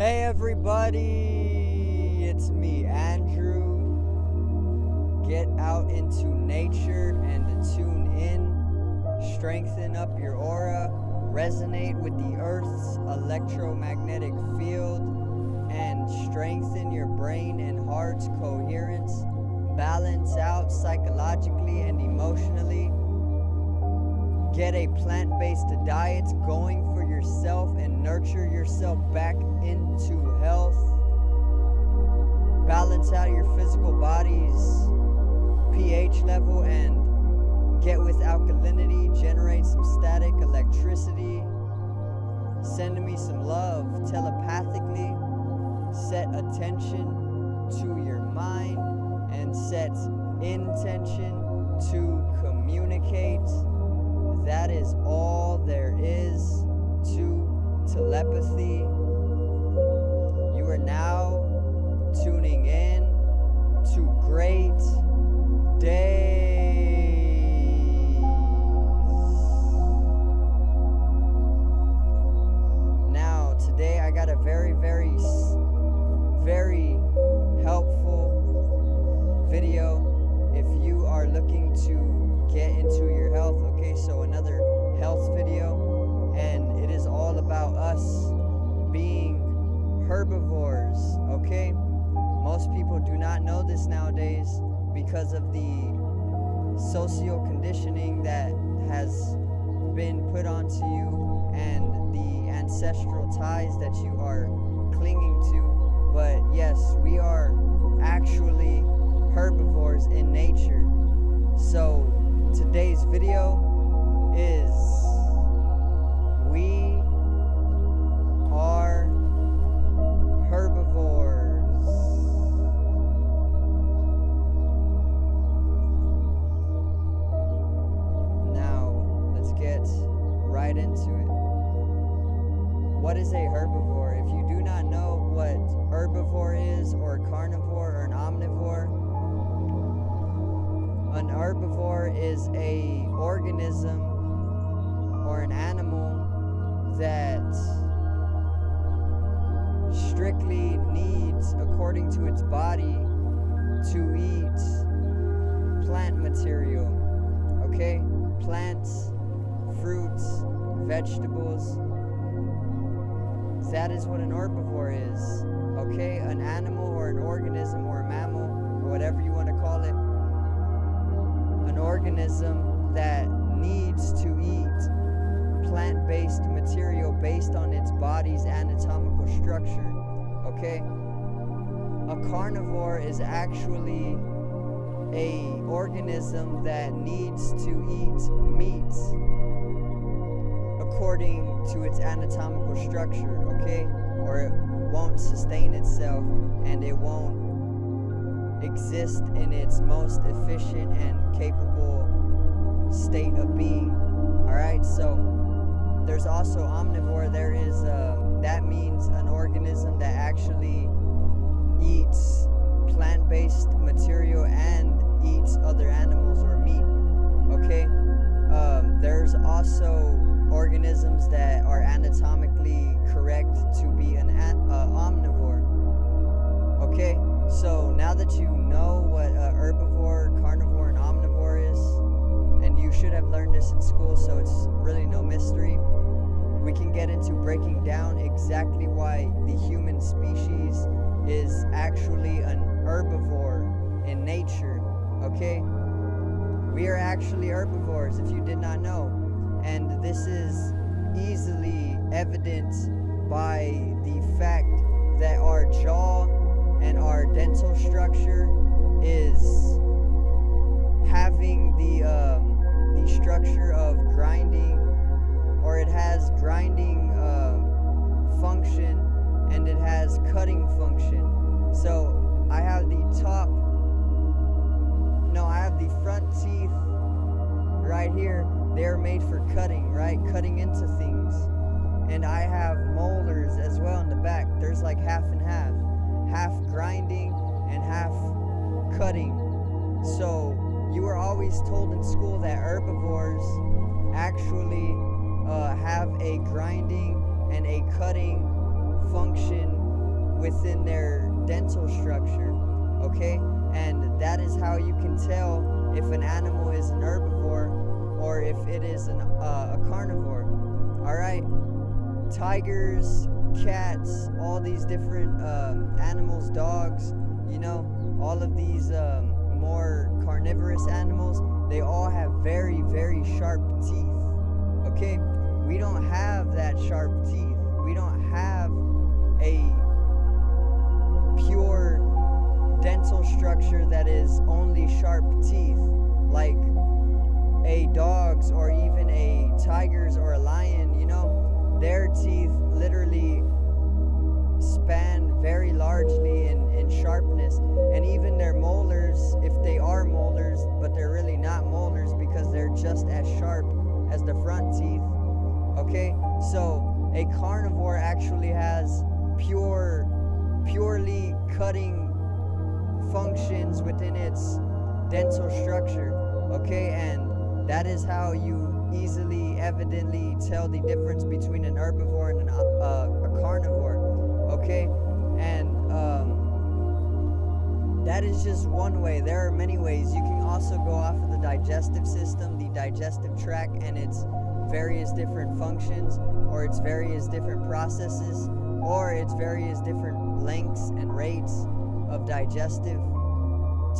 Hey everybody, it's me, Andrew. Get out into nature and tune in. Strengthen up your aura. Resonate with the Earth's electromagnetic field. And strengthen your brain and heart's coherence. Balance out psychologically and emotionally. Get a plant-based diet going for yourself and nurture yourself back into health. Balance out your physical body's pH level and get with alkalinity. Generate some static electricity. Send me some love telepathically. Set attention to your mind and set intention to communicate. That is all there is to telepathy. You are now tuning in to Great Days. Now, today I got a very helpful video if you are looking to get into your health. Okay, so another health video, and it is all about us being herbivores. Okay, most people do not know this nowadays because of the socio conditioning that has been put onto you and the ancestral ties that you are clinging to. But yes, we are actually herbivores in nature. So today's video is we are herbivores. Now let's get right into it. What is a herbivore? If you do not know what herbivore is, or carnivore, or an omnivore, an herbivore is a organism or an animal that strictly needs, according to its body, to eat plant material. Okay? Plants, fruits, vegetables. That is what an herbivore is. Okay? An animal or an organism or a mammal or whatever you want to call it. An organism that needs to eat plant-based material based on its body's anatomical structure. Okay? A carnivore is actually a organism that needs to eat meat according to its anatomical structure. Okay? Or it won't sustain itself and it won't exist in its most efficient and capable state of being. Alright, so there's also omnivore. There is that means an organism that actually eats plant-based material and eats other animals or meat. Okay? There's also organisms that are anatomically correct to be an omnivore. Okay? So now that you know what herbivore, carnivore, and omnivore is, and you should have learned this in school, so it's really no mystery, we can get into breaking down exactly why the human species is actually an herbivore in nature. Okay? We are actually herbivores, if you did not know. And this is easily evident by the fact that our jaw and our dental structure is having the structure of grinding, or it has grinding function and it has cutting function. So I have the front teeth right here. They're made for cutting, right? Cutting into things. And I have molars as well in the back. There's like half and half. Half grinding and half cutting. So you were always told in school that herbivores actually have a grinding and a cutting function within their dental structure, okay? And that is how you can tell if an animal is an herbivore or if it is a carnivore. All right, tigers, cats, all these different animals, dogs, all of these more carnivorous animals, they all have very, very sharp teeth. Okay, we don't have that sharp teeth. We don't have a pure dental structure that is only sharp teeth like a dog's or even a tiger's or a lion. Their teeth literally span very largely in sharpness, and even their molars, if they are molars, but they're really not molars because they're just as sharp as the front teeth. Okay, so a carnivore actually has purely cutting functions within its dental structure. Okay, and that is how you easily, evidently tell the difference between an herbivore and a carnivore. Okay, and that is just one way. There are many ways. You can also go off of the digestive system, the digestive tract, and its various different functions, or its various different processes, or its various different lengths and rates of digestive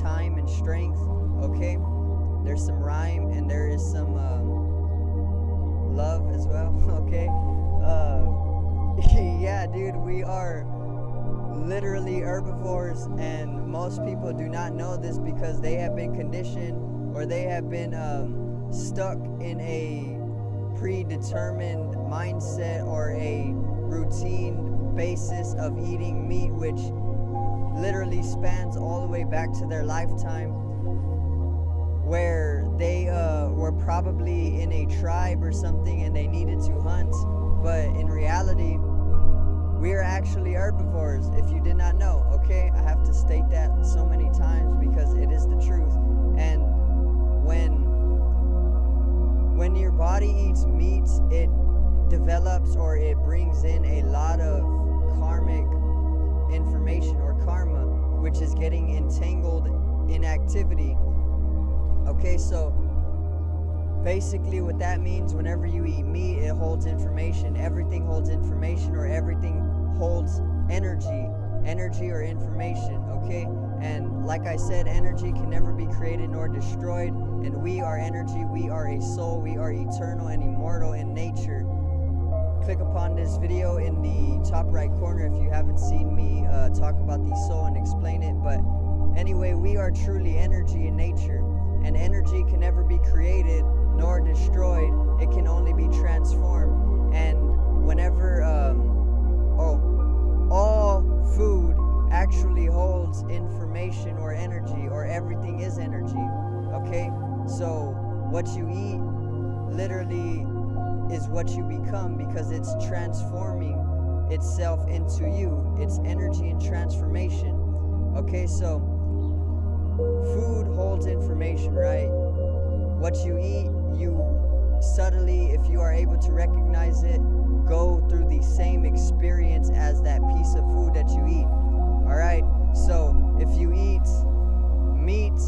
time and strength. Okay, there's some rhyme and there is some love as well. Okay, yeah, dude, we are literally herbivores, and most people do not know this because they have been conditioned or they have been stuck in a predetermined mindset or a routine basis of eating meat, which literally spans all the way back to their lifetime, where they were probably in a tribe or something and they needed to hunt. But in reality, we are actually herbivores, if you did not know. Okay, I have to state that so many times because it is the truth. And when your body eats meat, it develops or it brings in a lot of karmic information or karma, which is getting entangled in activity. Okay, so basically what that means, whenever you eat meat, it holds information. Everything holds information, or everything holds energy or information. Okay, and like I said, energy can never be created nor destroyed, and we are energy. We are a soul. We are eternal and immortal in nature. Click upon this video in the top right corner if you haven't seen me talk about the soul and explain it. But anyway, we are truly energy in nature, and energy can never be created nor destroyed. It can only be transformed. And whenever all food actually holds information or energy, or everything is energy. Okay, so what you eat literally is what you become, because it's transforming itself into you. It's energy and transformation. Okay, so food holds information, right? What you eat, you subtly, if you are able to recognize it, go through the same experience as that piece of food that you eat. All right, so if you eat meat,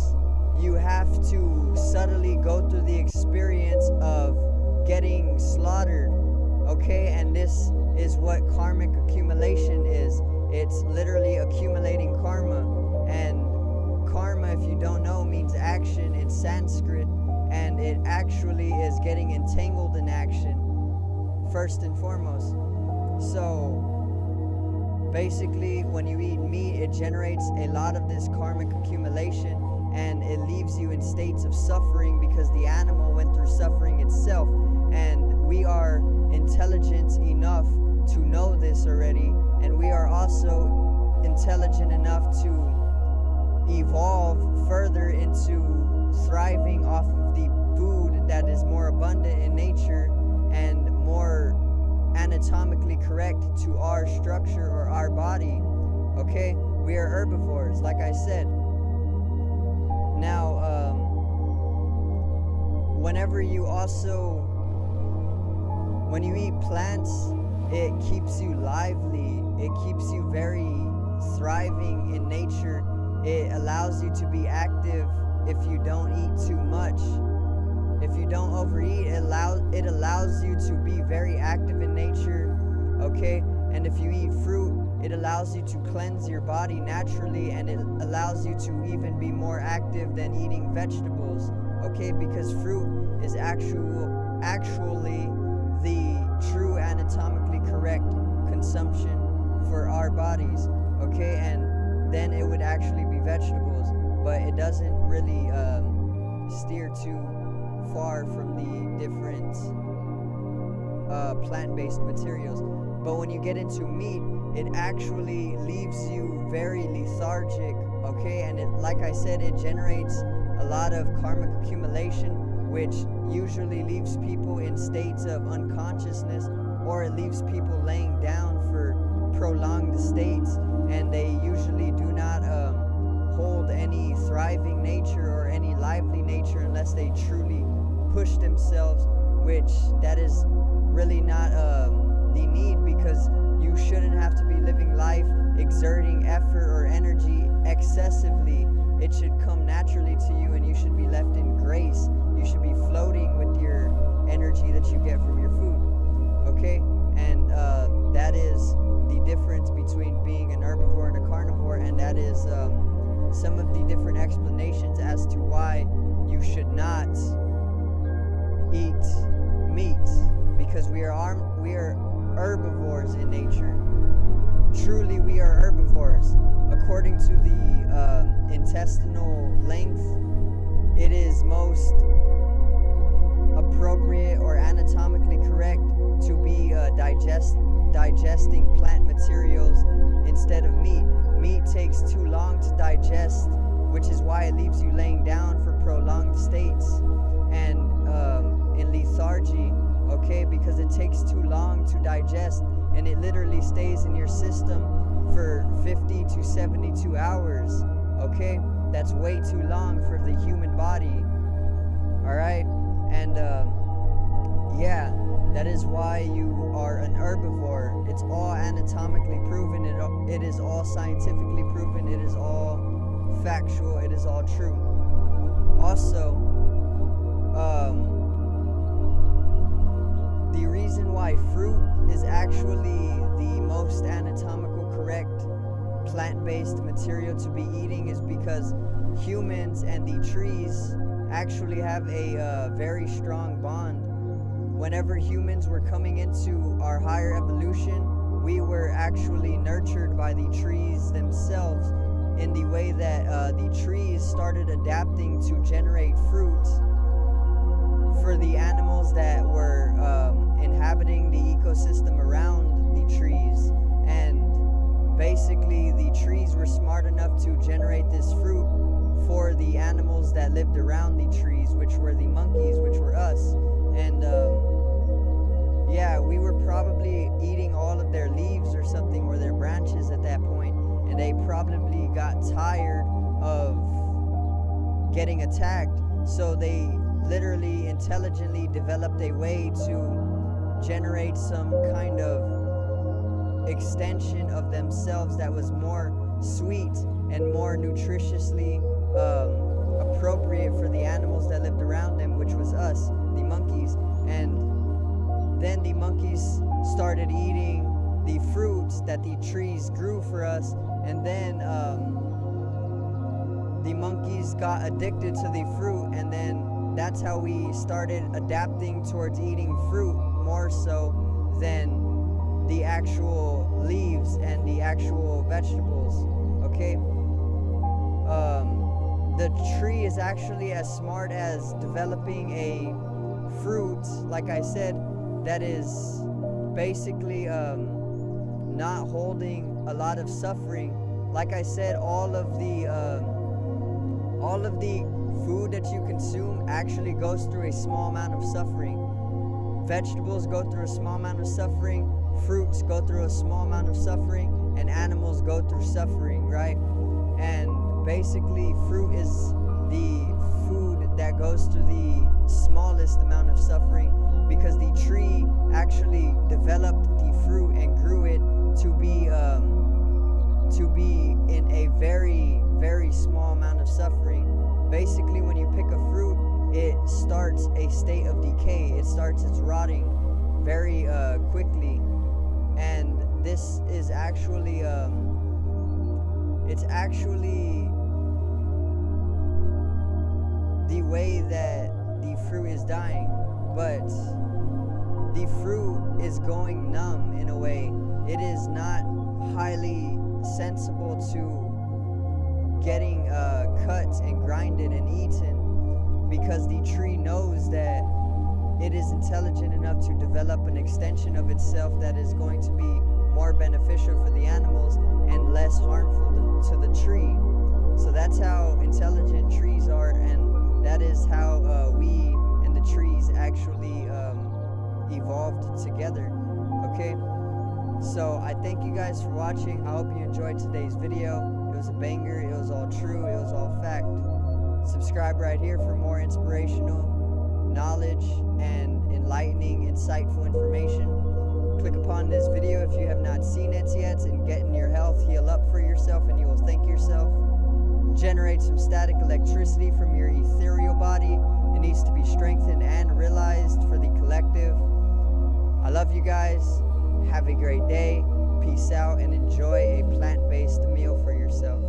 you have to subtly go through the experience of getting slaughtered. Okay, and this is what karmic accumulation is. It's literally accumulating karma. And karma, if you don't know, means action in Sanskrit, and it actually is getting entangled in action first and foremost. So basically, when you eat meat, it generates a lot of this karmic accumulation, and it leaves you in states of suffering because the animal went through suffering itself. And we are intelligent enough to know this already, and we are also intelligent enough to evolve further into thriving off of the food that is more abundant in nature and more anatomically correct to our structure or our body. Okay, we are herbivores, like I said. Now, when you eat plants, it keeps you lively. it keeps you very thriving in nature. It allows you to be active if you don't eat too much. If you don't overeat, it allows you to be very active in nature, okay? And if you eat fruit, it allows you to cleanse your body naturally, and it allows you to even be more active than eating vegetables, okay? Because fruit is actually the true anatomically correct consumption for our bodies, okay? And then it would actually be vegetables, but it doesn't really steer too far from the different plant-based materials. But when you get into meat, it actually leaves you very lethargic, okay? And it, like I said, it generates a lot of karmic accumulation, which usually leaves people in states of unconsciousness, or it leaves people laying down for prolonged states, and they usually do not hold any thriving nature or any lively nature unless they truly push themselves, which that is really not the need, because you shouldn't have to be living life exerting effort or energy excessively. It should come naturally to you, and you should be left in grace. You should be floating with your energy that you get from your food, okay? And that is the difference between being an herbivore and a carnivore, and that is some of the different explanations as to why you should not eat meat, because we are herbivores in nature. Truly, we are herbivores. According to the intestinal length, it is most appropriate or anatomically correct to be digesting plant materials instead of meat. Meat takes too long to digest, which is why it leaves you laying down for prolonged states and in lethargy, okay? Because it takes too long to digest, and it literally stays in your system for 50 to 72 hours, okay? That's way too long for the human body, all right? And yeah, that is why you are an herbivore. It's all anatomically proven. It is all scientifically proven. It is all factual. It is all true. Also, the reason why fruit is actually the most anatomical correct plant-based material to be eating is because humans and the trees actually have a very strong bond. Whenever humans were coming into our higher evolution, we were actually nurtured by the trees themselves, in the way that the trees started adapting to generate fruit for the animals that were inhabiting the ecosystem around the trees. And basically the trees were smart enough to generate this fruit for the animals that lived around the trees, which were the monkeys, which were us. And yeah, we were probably eating all of their leaves or something, or their branches at that point, and they probably got tired of getting attacked, so they literally intelligently developed a way to generate some kind of extension of themselves that was more sweet and more nutritiously appropriate for the animals that lived around them, which was us, the monkeys. And then the monkeys started eating the fruits that the trees grew for us, and then the monkeys got addicted to the fruit, and then that's how we started adapting towards eating fruit more so than the actual leaves and the actual vegetables, okay? The tree is actually as smart as developing a fruit, like I said, that is basically not holding a lot of suffering. Like I said, all of the food that you consume actually goes through a small amount of suffering. Vegetables go through a small amount of suffering, fruits go through a small amount of suffering, and animals go through suffering, right? And basically fruit is the food that goes through the smallest amount of suffering, because the tree actually developed the fruit and grew it to be suffering. Basically, when you pick a fruit, it starts a state of decay. It starts its rotting very quickly, and this is actually it's actually the way that the fruit is dying. But the fruit is going numb in a way. It is not highly sensible to getting cut and grinded and eaten, because the tree knows that it is intelligent enough to develop an extension of itself that is going to be more beneficial for the animals and less harmful to the tree. So that's how intelligent trees are, and that is how we and the trees actually evolved together. Okay, so I thank you guys for watching. I hope you enjoyed today's video. It was a banger. It was all true. It was all fact. Subscribe right here for more inspirational knowledge and enlightening, insightful information. Click upon this video if you have not seen it yet, and get in your health, heal up for yourself, and you will thank yourself. Generate some static electricity from your ethereal body. It needs to be strengthened and realized for the collective. I love you guys. Have a great day. Peace out, and enjoy a plant-based meal for yourself.